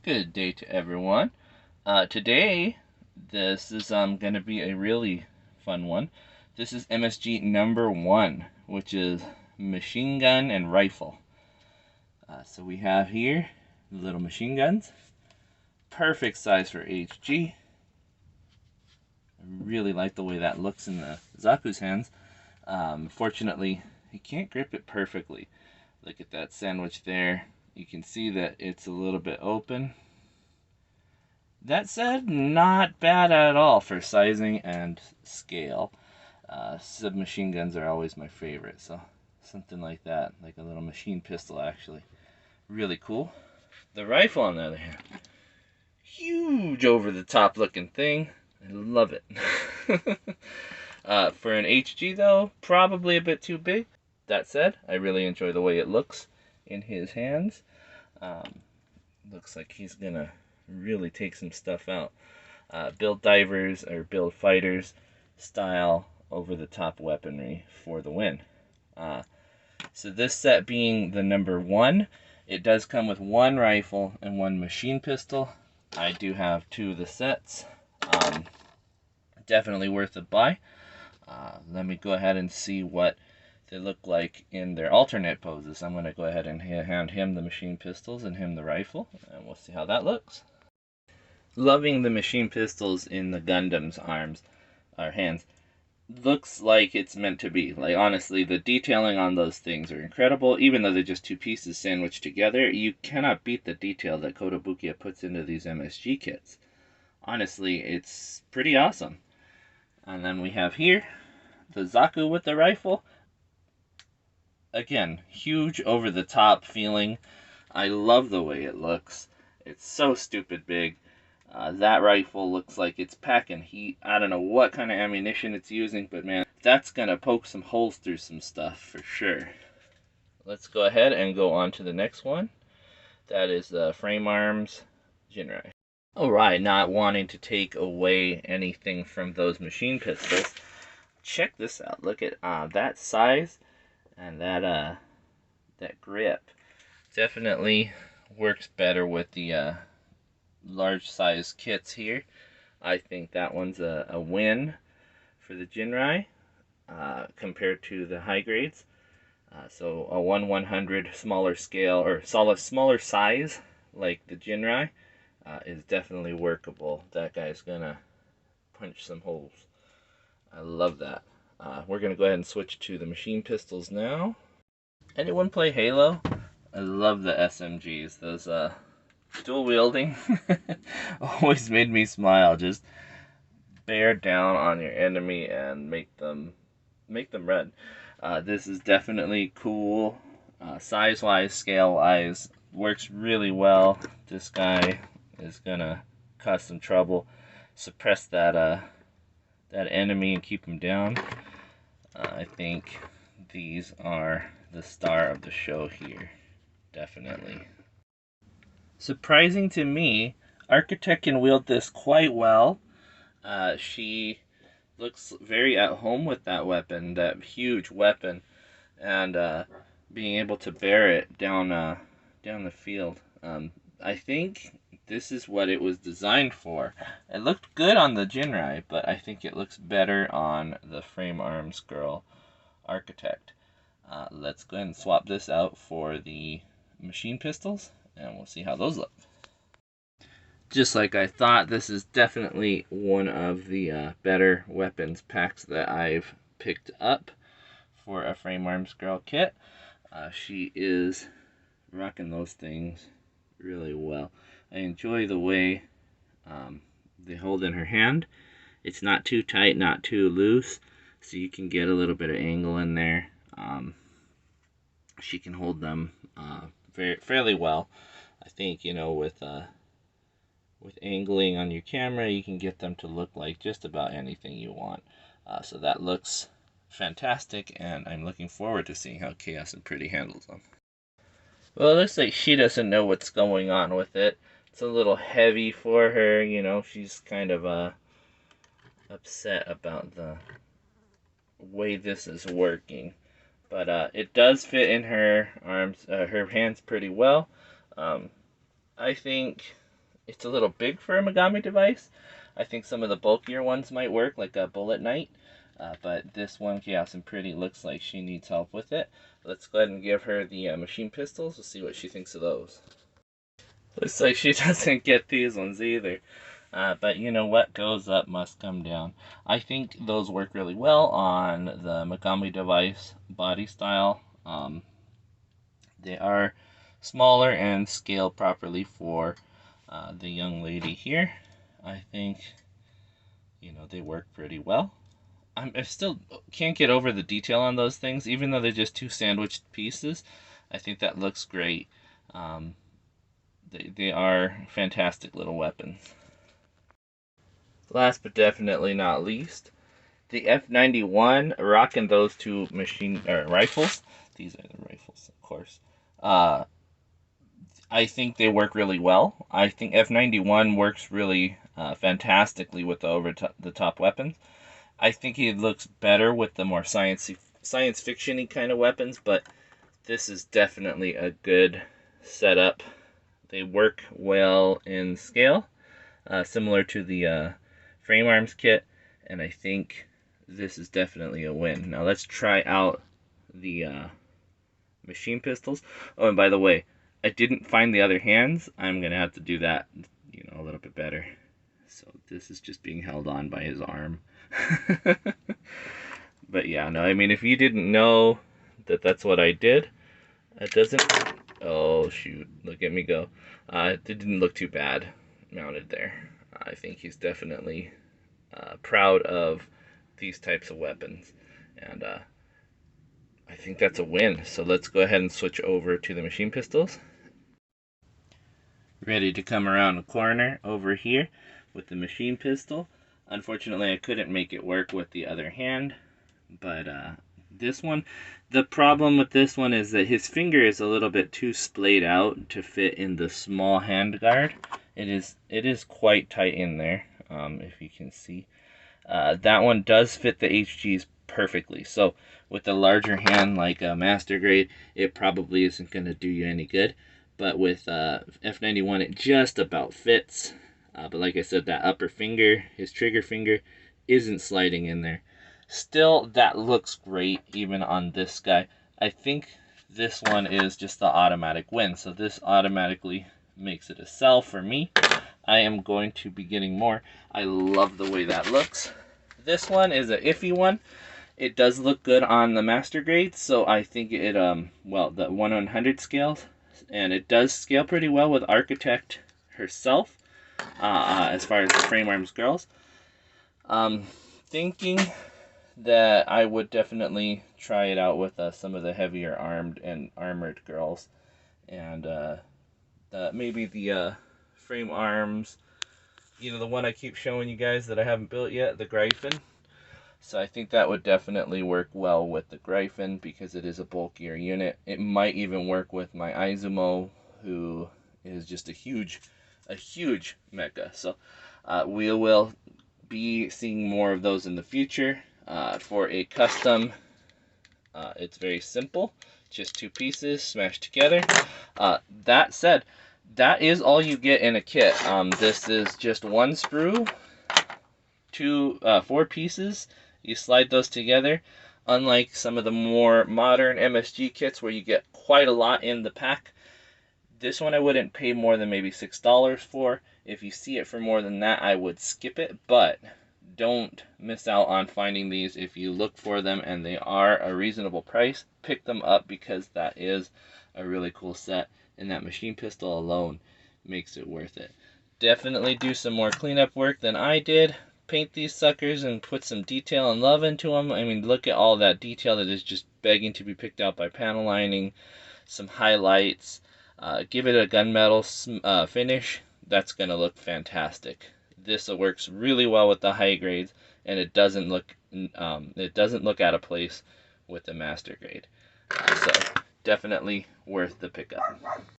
Good day to everyone. Today, this is going to be a really fun one. This is M.S.G number 1, which is machine gun and rifle. So we have here the little machine guns. Perfect size for H.G. I really like the way that looks in the Zaku's hands. Fortunately, he can't grip it perfectly. Look at that sandwich there. You can see that it's a little bit open. That said, not bad at all for sizing and scale. Submachine guns are always my favorite, so something like that, like a little machine pistol actually. Really cool. The rifle, on the other hand, huge over the top looking thing. I love it. For an HG though, probably a bit too big. That said, I really enjoy the way it looks in his hands. Looks like he's gonna really take some stuff out. Build divers or build fighters style over the top weaponry for the win. So this set being the number 1, it does come with 1 rifle and 1 machine pistol. I do have 2 of the sets. Definitely worth a buy. Let me go ahead and see what they look like in their alternate poses. I'm going to go ahead and hand him the machine pistols and him the rifle, and we'll see how that looks. Loving the machine pistols in the Gundam's arms, or hands. Looks like it's meant to be. Like, honestly, the detailing on those things are incredible. Even though they're just 2 pieces sandwiched together, you cannot beat the detail that Kotobukiya puts into these M.S.G kits. Honestly, it's pretty awesome. And then we have here the Zaku with the rifle. Again, huge over the top feeling. I love the way it looks. It's so stupid big. That rifle looks like it's packing heat. I don't know what kind of ammunition it's using, but man, that's gonna poke some holes through some stuff for sure. Let's go ahead and go on to the next one. That is the frame arms Jinrai. Alright, not wanting to take away anything from those machine pistols. Check this out. Look at that size and that grip. Definitely works better with the large size kits here. I think that one's a win for the Jinrai compared to the high grades. So a 1/100 smaller scale or smaller size like the Jinrai is definitely workable. That guy's gonna punch some holes. I love that. We're gonna go ahead and switch to the machine pistols now. Anyone play Halo? I love the SMGs. Those dual wielding always made me smile. Just bear down on your enemy and make them red. This is definitely cool. Size wise, scale wise, works really well. This guy is gonna cause some trouble, suppress that enemy and keep him down. I think these are the star of the show here, definitely. Surprising to me, Architect can wield this quite well. She looks very at home with that weapon, that huge weapon, and being able to bear it down the field. I think this is what it was designed for. It looked good on the Jinrai, but I think it looks better on the frame arms girl Architect. Let's go ahead and swap this out for the machine pistols, and we'll see how those look. Just like I thought, this is definitely one of the better weapons packs that I've picked up for a frame arms girl kit. She is rocking those things really well. I enjoy the way they hold in her hand. It's not too tight, not too loose, so you can get a little bit of angle in there. She can hold them fairly well. I think, you know, with angling on your camera, you can get them to look like just about anything you want. So that looks fantastic, and I'm looking forward to seeing how Chaos and Pretty handles them. Well, it looks like she doesn't know what's going on with it. It's a little heavy for her, you know. She's kind of upset about the way this is working. But it does fit in her arms, her hands pretty well. I think It's a little big for a Megami device. I think some of the bulkier ones might work, like a Bullet Knight. But this one, Chaos and Pretty, looks like she needs help with it. Let's go ahead and give her the machine pistols. We'll see what she thinks of those. Looks like she doesn't get these ones either. But you know what goes up must come down. I think those work really well on the Megami device body style. They are smaller and scaled properly for the young lady here. I think, you know, they work pretty well. I still can't get over the detail on those things, even though they're just two sandwiched pieces. I think that looks great. They are fantastic little weapons. Last but definitely not least, the F91, rocking those two rifles. These are the rifles, of course. I think they work really well. I think F91 works really fantastically with the over-the-top weapons. I think it looks better with the more science fiction-y kind of weapons, but this is definitely a good setup. They work well in scale, similar to the frame arms kit, and I think this is definitely a win. Now let's try out the machine pistols. Oh, and by the way, I didn't find the other hands. I'm gonna have to do that, you know, a little bit better. So this is just being held on by his arm. But yeah, no, I mean, if you didn't know that that's what I did, it doesn't. Oh shoot! Look at me go. It didn't look too bad mounted there. I think he's definitely proud of these types of weapons, and I think that's a win. So let's go ahead and switch over to the machine pistols. Ready to come around the corner over here with the machine pistol. Unfortunately, I couldn't make it work with the other hand, but this one, the problem with this one is that his finger is a little bit too splayed out to fit in the small hand guard. It is quite tight in there, if you can see. That one does fit the HGs perfectly. So with the larger hand like a master grade, it probably isn't going to do you any good. But with F91, it just about fits. But like I said, that upper finger, his trigger finger, isn't sliding in there. Still, that looks great even on this guy. I think this one is just the automatic win. So this automatically makes it a sell for me. I am going to be getting more. I love the way that looks. This one is an iffy one. It does look good on the master grade, so I think it, well, the 1/100 scales, and it does scale pretty well with Architect herself, as far as the frame arms girls. Thinking that I would definitely try it out with some of the heavier armed and armored girls, and maybe the frame arms, you know, the one I keep showing you guys that I haven't built yet, the Gryphon. So I think that would definitely work well with the Gryphon because it is a bulkier unit. It might even work with my Izumo, who is just a huge mecha. So we will be seeing more of those in the future. For a custom, it's very simple. Just two pieces smashed together. That said, that is all you get in a kit. This is just one sprue, four pieces. You slide those together. Unlike some of the more modern M.S.G kits where you get quite a lot in the pack, this one I wouldn't pay more than maybe $6 for. If you see it for more than that, I would skip it, but don't miss out on finding these. If you look for them and they are a reasonable price, pick them up because that is a really cool set, and that machine pistol alone makes it worth it. Definitely do some more cleanup work than I did. Paint these suckers and put some detail and love into them. I mean, look at all that detail that is just begging to be picked out by panel lining, some highlights, give it a gunmetal finish. That's going to look fantastic. This works really well with the high grades, and it doesn't look out of place with the master grade. So definitely worth the pickup.